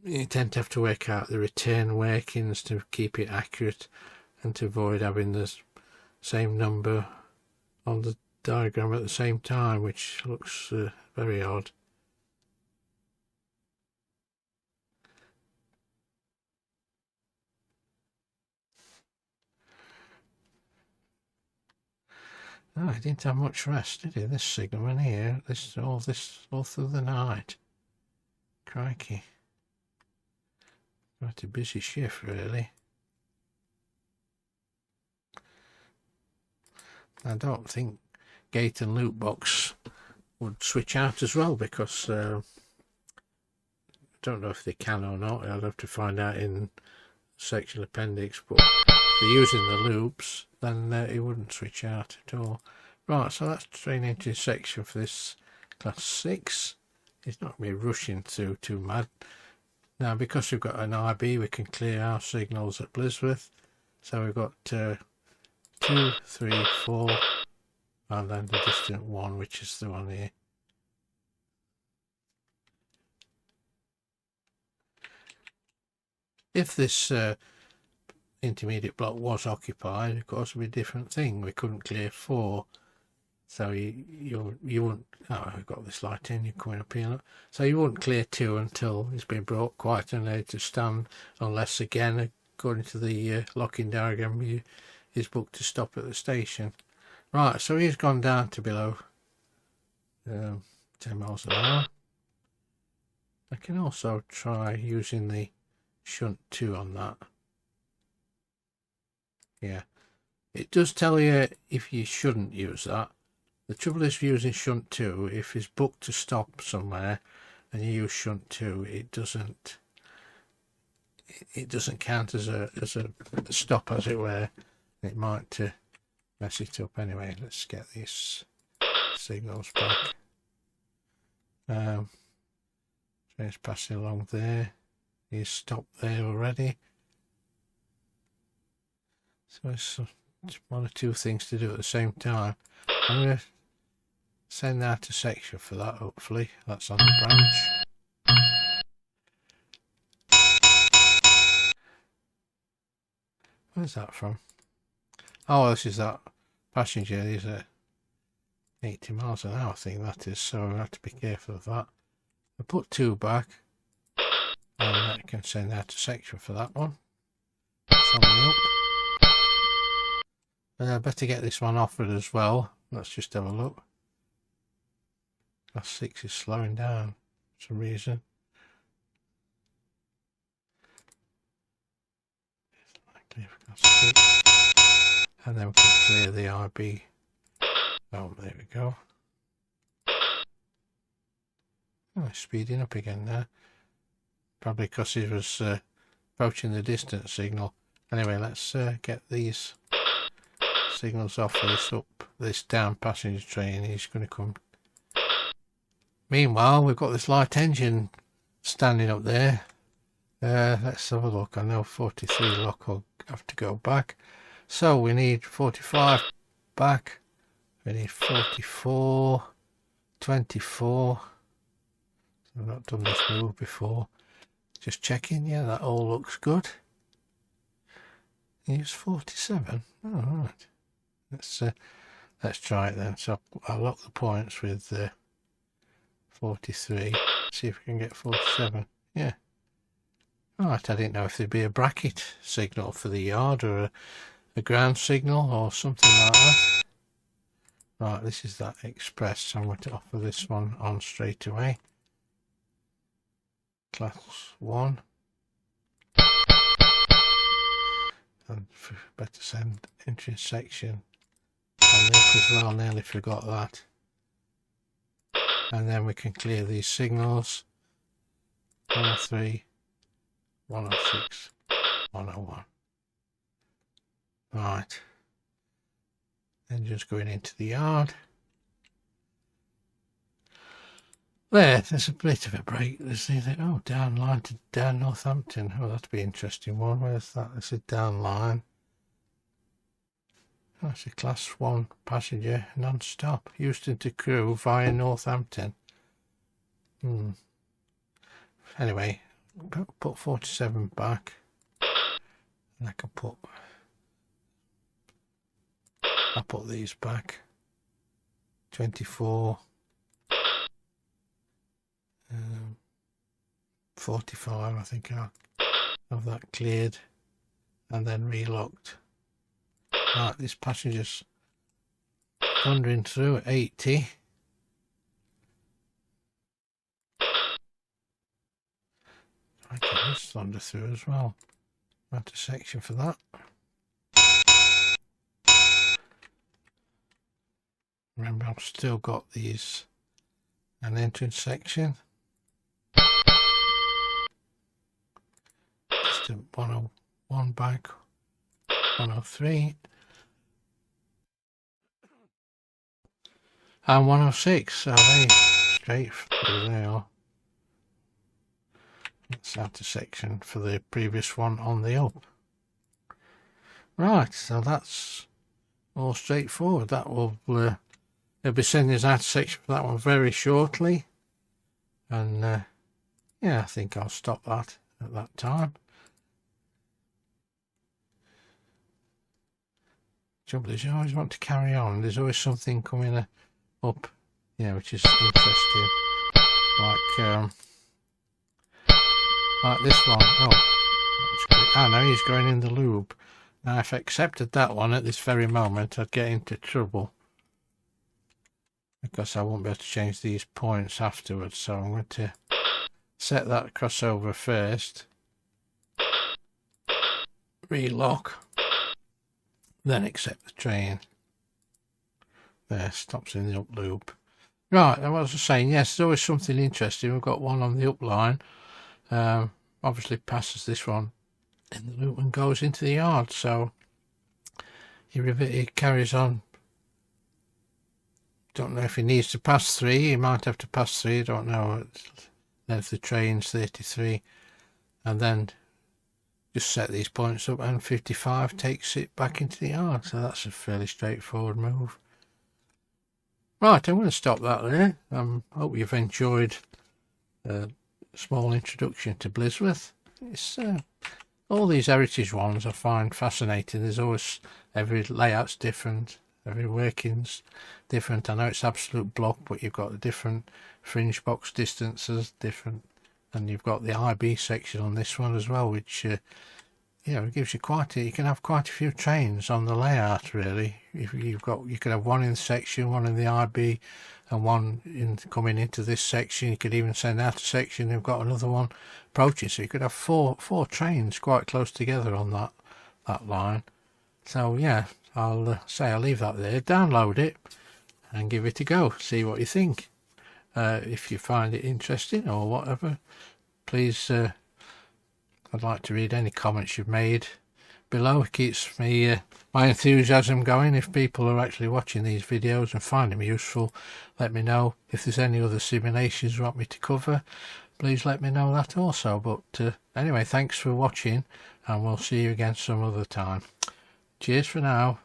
you tend to have to work out the return workings to keep it accurate and to avoid having the same number on the diagram at the same time, which looks very odd. Oh, he didn't have much rest, did he? This signalman here, all through the night. Crikey. Quite a busy shift, really. I don't think gate and loop box would switch out as well, because I don't know if they can or not. I'll have to find out in section appendix, but if they're using the loops, then it wouldn't switch out at all. Right, so that's train intersection for this class 6. It's not going to be rushing through too mad. Now, because we've got an IB, we can clear our signals at Blisworth. So we've got 2, 3, 4, and then the distant 1, which is the one here. If this intermediate block was occupied, of course, it would be a different thing. We couldn't clear 4. So you wouldn't. Oh, I've got this light in. You're coming up here. So you wouldn't clear 2 until it's been brought quiet and ready to stand, unless again, according to the locking diagram, is booked to stop at the station. Right. So he's gone down to below 10 miles an hour. I can also try using the shunt 2 on that. Yeah, it does tell you if you shouldn't use that. The trouble is using shunt 2, if it's booked to stop somewhere and you use shunt 2, it doesn't count as a stop, as it were. It might mess it up. Anyway, let's get these signals back. Train's passing along there. He's stopped there already. So it's one or two things to do at the same time. I'm going to send out a section for that, hopefully. That's on the branch. Where's that from? Oh, this is that passenger. He's at 80 miles an hour, I think that is, so I have to be careful of that. I put 2 back, and I can send out a section for that one. That's on the up. I better get this one offered as well. Let's just have a look. Class 6 is slowing down for some reason. And then we can clear the IB Oh, there we go. Oh, it's speeding up again now. Probably because he was approaching the distance signal. Anyway, let's get these signals off this down passenger train. He's going to come. Meanwhile, we've got this light engine standing up there. Let's have a look. I know 43 lock will have to go back. So we need 45 back. We need 44, 24. I've not done this move before. Just checking. Yeah, that all looks good. Use 47. All right. Let's try it then. So I'll lock the points with 43. See if we can get 47. Yeah. Right. I didn't know if there'd be a bracket signal for the yard or a ground signal or something like that. Right. This is that express. So I'm going to offer this one on straight away. Class 1. And better send entrance section on the up as well. Nearly forgot that. And then we can clear these signals. 103, 106, 101. Right. Engine's going into the yard. There's a bit of a break. There's the down line to down Northampton. Oh, that'd be an interesting one. Where's that? It's a down line. That's a class 1 passenger non-stop. Euston to Crewe via Northampton. Anyway, put 47 back. And I can I'll put these back. 24. 45, I think I'll have that cleared and then relocked. Right, this passenger's thundering through at 80. I can just thunder through as well. Add a section for that. Remember, I've still got these an entrance section. Just a 101 back, 103. And 106, so they straight through there. Let's add a section for the previous one on the up. Right, so that's all straightforward. That will they'll be sending us out a section for that one very shortly. And yeah, I think I'll stop that at that time. Trouble is, you always want to carry on. There's always something coming up, yeah, which is interesting. Like this one. Oh, no, he's going in the loop. Now, if I accepted that one at this very moment, I'd get into trouble, because I won't be able to change these points afterwards. So I'm going to set that crossover first, relock, then accept the train. There, stops in the up loop. Right, I was saying, yes, there's always something interesting. We've got one on the up line. Obviously passes this one in the loop and goes into the yard. So he carries on. Don't know if he needs to pass 3. He might have to pass 3. I don't know. Then if the train's 33, and then just set these points up, and 55 takes it back into the yard. So that's a fairly straightforward move. Right, I'm going to stop that there. Hope you've enjoyed a small introduction to Blisworth. It's all these heritage ones I find fascinating. There's always, every layout's different, every working's different. I know it's absolute block, but you've got the different fringe box distances, different, and you've got the IB section on this one as well, which you know, it gives you you can have quite a few trains on the layout really. If you could have one in the section, one in the IB, and one coming into this section. You could even send out a section, you've got another one approaching, so you could have four trains quite close together on that line. So yeah, I'll leave that there, download it, and give it a go, see what you think. If you find it interesting or whatever, please, I'd like to read any comments you've made below. It keeps me my enthusiasm going. If people are actually watching these videos and find them useful, let me know. If there's any other simulations you want me to cover, please let me know that also. But anyway, thanks for watching, and we'll see you again some other time. Cheers for now.